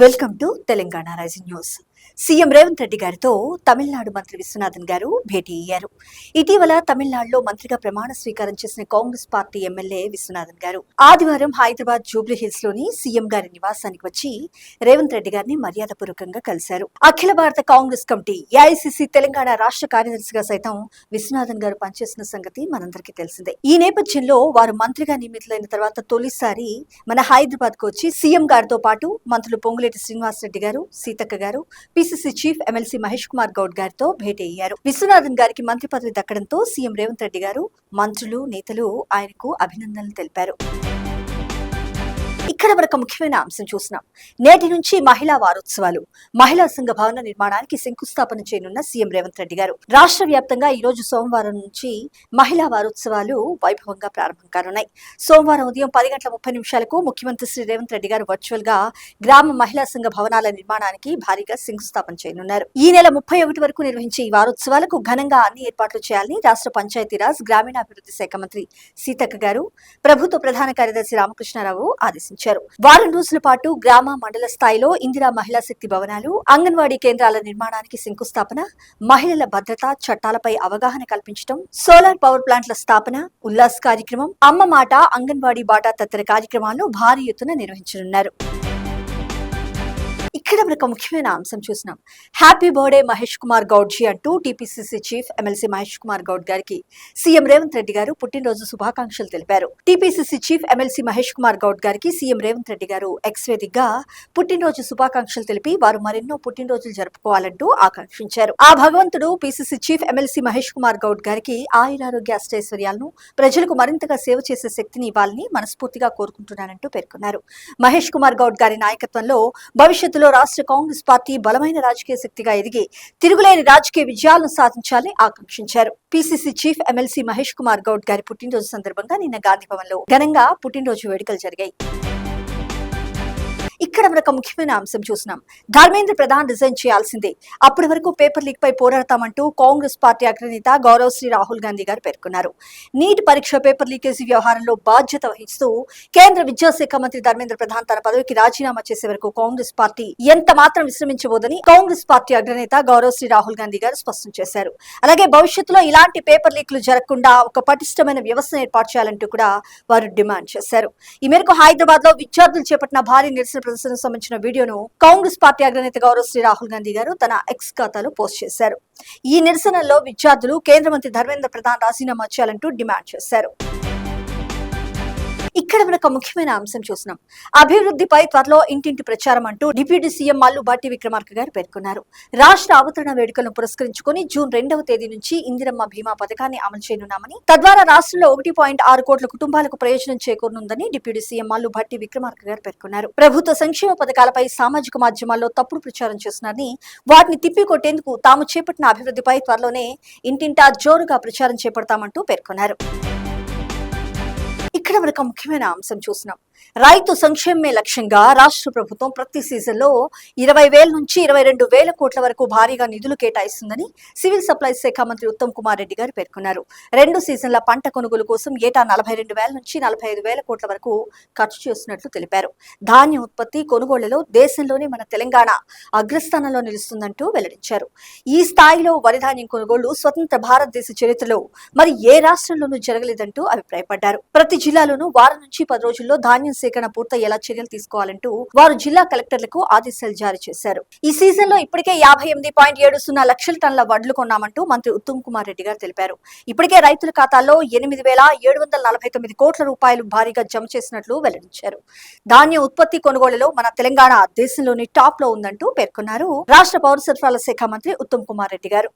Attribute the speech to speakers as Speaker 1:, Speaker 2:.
Speaker 1: Welcome to Telangana rising news. CM Revanth Reddy గారితో తమిళనాడు మంత్రి విశ్వనాథన్ గారు భేటీ అయ్యారు. ఇటీవల తమిళనాడులో మంత్రిగా ప్రమాణ స్వీకారం చేసిన కాంగ్రెస్ పార్టీ ఎమ్మెల్యే విశ్వనాథన్ గారు ఆదివారం హైదరాబాద్ జూబ్లీ హిల్స్ లోని సీఎం గారి నివాసానికి వచ్చి రేవంత్ రెడ్డి గారిని మర్యాదపూర్వకంగా కలిశారు. అఖిల భారత కాంగ్రెస్ కమిటీ ఏఐసీసీ తెలంగాణ రాష్ట్ర కార్యదర్శిగా సైతం విశ్వనాథన్ గారు పనిచేసిన సంగతి మనందరికీ తెలిసిందే. ఈ నేపథ్యంలో వారు మంత్రిగా నియమితులైన తర్వాత తొలిసారి మన హైదరాబాద్ కు వచ్చి సీఎం గారితో పాటు మంత్రులు పొంగులేటి శ్రీనివాసరెడ్డి గారు, సీతక్క గారు, PCC chief MLC Mahesh Kumar Goud గారితో భేటీ అయ్యారు. విశ్వనాథన్ గారికి మంత్రి పదవి దక్కడంతో సీఎం రేవంత్ రెడ్డి గారు, మంత్రులు, నేతలు ఆయనకు అభినందనలు తెలిపారు. ఇక్కడ మరొక ముఖ్యమైన అంశం చూస్తున్నాం. నేటి నుంచి మహిళా వారోత్సవాలు, మహిళా సంఘ భవన నిర్మాణానికి శంకుస్థాపన చేయనున్న సీఎం రేవంత్ రెడ్డి గారు. రాష్ట్ర వ్యాప్తంగా ఈ రోజు సోమవారం నుంచి మహిళా వారోత్సవాలు వైభవంగా ప్రారంభం కానున్నాయి. సోమవారం ఉదయం 10:30 ముఖ్యమంత్రి శ్రీ రేవంత్ రెడ్డి గారు వర్చువల్ గా గ్రామ మహిళా సంఘ భవనాల నిర్మాణానికి భారీగా శంకుస్థాపన చేయనున్నారు. ఈ నెల 31 వరకు నిర్వహించే ఈ వారోత్సవాలకు ఘనంగా అన్ని ఏర్పాట్లు చేయాలని రాష్ట్ర పంచాయతీరాజ్ గ్రామీణాభివృద్ధి శాఖ మంత్రి సీతక్క గారు ప్రభుత్వ ప్రధాన కార్యదర్శి రామకృష్ణారావు ఆదేశించారు. వారం రోజుల పాటు గ్రామ, మండల స్థాయిలో ఇందిరా మహిళా శక్తి భవనాలు, అంగన్వాడీ కేంద్రాల నిర్మాణానికి శంకుస్థాపన, మహిళల భద్రత చట్టాలపై అవగాహన కల్పించడం, సోలార్ పవర్ ప్లాంట్ల స్థాపన, ఉల్లాస్ కార్యక్రమం, అమ్మ మాట, అంగన్వాడీ బాటా తదితర కార్యక్రమాలను భారీ ఎత్తున నిర్వహించనున్నారు. ఇక్కడ మనకు ముఖ్యమైన అంశం చూసినాం. హ్యాపీ బర్త్డే మహేష్ కుమార్ గౌడ్ జీ అంటూ TPCC chief MLC Mahesh Kumar Goud గారికి సీఎం రేవంత్ రెడ్డి గారు పుట్టినరోజు శుభాకాంక్షలు తెలిపారు. TPCC chief MLC Mahesh Kumar Goud గారికి సీఎం రేవంత్ రెడ్డి గారు ఎక్స్ వేదికగా పుట్టినరోజు శుభాకాంక్షలు తెలిపి వారు మరెన్నో పుట్టినరోజులు జరుపుకోవాలంటూ ఆకాంక్షించారు. ఆ భగవంతుడు PCC chief MLC Mahesh Kumar Goud గారికి ఆయురారోగ్య అష్టైశ్వర్యాలను, ప్రజలకు మరింతగా సేవ చేసే శక్తిని ఇవ్వాలని మనస్ఫూర్తిగా కోరుకుంటున్నానంటూ పేర్కొన్నారు. మహేష్ కుమార్ గౌడ్ గారి నాయకత్వంలో భవిష్యత్తులో రాష్ట్ర కాంగ్రెస్ పార్టీ బలమైన రాజకీయ శక్తిగా ఎదిగి తిరుగులేని రాజకీయ విజయాలను సాధించాలని ఆకాంక్షించారు. PCC chief MLC Mahesh Kumar Goud గారి పుట్టినరోజు సందర్భంగా నిన్న గాంధీ భవన్ లో ఘనంగా పుట్టినరోజు వేడుకలు జరిగాయి. ఇక్కడ మనకు ముఖ్యమైన అంశం చూసినాం. ధర్మేంద్ర ప్రధాన్ రిజైన్ చేయాల్సిందే, అప్పటి వరకు పేపర్ లీక్ పై పోరాడతామంటూ కాంగ్రెస్ పార్టీ అగ్రనేత గౌరవశ్రీ రాహుల్ గాంధీ గారు పేర్కొన్నారు. నీట్ పరీక్ష పేపర్ లీకేజీ వ్యవహారంలో బాధ్యత వహిస్తూ కేంద్ర విద్యాశాఖ మంత్రి ధర్మేంద్ర ప్రధాన్ తన పదవికి రాజీనామా చేసే వరకు కాంగ్రెస్ పార్టీ ఎంత మాత్రం విశ్రమించబోదని కాంగ్రెస్ పార్టీ అగ్రనేత గౌరవశ్రీ రాహుల్ గాంధీ గారు స్పష్టం చేశారు. అలాగే భవిష్యత్తులో ఇలాంటి పేపర్ లీక్లు జరగకుండా ఒక పటిష్టమైన వ్యవస్థను ఏర్పాటు చేయాలంటూ కూడా వారు డిమాండ్ చేశారు. ఈ మేరకు హైదరాబాద్ లో విద్యార్థులు చేపట్టిన భారీ నిరసన ప్రదర్శనకు సంబంధించిన వీడియోను కాంగ్రెస్ పార్టీ అగ్రనేత గౌరవశ్రీ రాహుల్ గాంధీ గారు తన ఎక్స్ ఖాతాలో పోస్ట్ చేశారు. ఈ నిరసనలో విద్యార్థులు కేంద్ర మంత్రి ధర్మేంద్ర ప్రధాన్ రాజీనామా చేయాలంటూ డిమాండ్ చేశారు. ఇక్కడ మనకు ముఖ్యమైన అంశం చూసినాం. అభివృద్ధిపై త్వరలో ఇంటింటి ప్రచారం అంటూ డిప్యూటీ సీఎం మల్లు భట్టి విక్రమార్క గారు పేర్కొన్నారు. రాష్ట్ర అవతరణ వేడుకలను పురస్కరించుకుని జూన్ 2వ తేదీ నుంచి ఇందిరమ్మ బీమా పథకాన్ని అమలు చేయనున్నామని, తద్వారా రాష్ట్రంలో 1.6 కోట్ల కుటుంబాలకు ప్రయోజనం చేకూరనుందని డిప్యూటీ సీఎం మల్లు భట్టి విక్రమార్క గారు పేర్కొన్నారు. ప్రభుత్వ సంక్షేమ పథకాలపై సామాజిక మాధ్యమాల్లో తప్పుడు ప్రచారం చేస్తున్నారని, వాటిని తిప్పికొట్టేందుకు తాము చేపట్టిన అభివృద్ధిపై త్వరలోనే ఇంటింటా జోరుగా ప్రచారం చేపడతామంటూ పేర్కొన్నారు. ఇక్కడ మనకు ముఖ్యమైన అంశం చూసినాం. రైతు సంక్షేమమే లక్ష్యంగా రాష్ట్ర ప్రభుత్వం ప్రతి సీజన్ లో 20,000 నుంచి 22,000 కోట్ల వరకు భారీగా నిధులు కేటాయిస్తుందని సివిల్ సప్లైస్ శాఖ మంత్రి ఉత్తమ్ కుమార్ రెడ్డి గారు పేర్కొన్నారు. 2 సీజన్ల పంట కొనుగోలు కోసం ఏటా 42,000 నుంచి 45,000 కోట్ల వరకు ఖర్చు చేస్తున్నట్లు తెలిపారు. ధాన్యం ఉత్పత్తి కొనుగోళ్లలో దేశంలోనే మన తెలంగాణ అగ్రస్థానంలో నిలుస్తుందంటూ వెల్లడించారు. ఈ స్థాయిలో వరి ధాన్యం కొనుగోళ్లు స్వతంత్ర భారతదేశ చరిత్రలో మరి ఏ రాష్ట్రంలోనూ జరగలేదంటూ అభిప్రాయపడ్డారు. ప్రతి జిల్లాలోనూ వారం నుంచి 10 రోజుల్లో ధాన్యం సేకరణ పూర్తయ్యేలా చర్యలు తీసుకోవాలంటూ వారు జిల్లా కలెక్టర్లకు ఆదేశాలు జారీ చేశారు. ఈ సీజన్ లో ఇప్పటికే 58.70 లక్షల టన్నుల వడ్లు కొన్నామంటూ మంత్రి ఉత్తమ్ కుమార్ రెడ్డి గారు తెలిపారు. ఇప్పటికే రైతుల ఖాతాల్లో 8,749 కోట్ల రూపాయలు భారీగా జమ చేసినట్లు వెల్లడించారు. ధాన్యం ఉత్పత్తి కొనుగోలులో మన తెలంగాణ దేశంలోని టాప్ లో ఉందంటూ పేర్కొన్నారు రాష్ట్ర పౌర సరఫరాల శాఖ మంత్రి ఉత్తమ్ కుమార్ రెడ్డి గారు.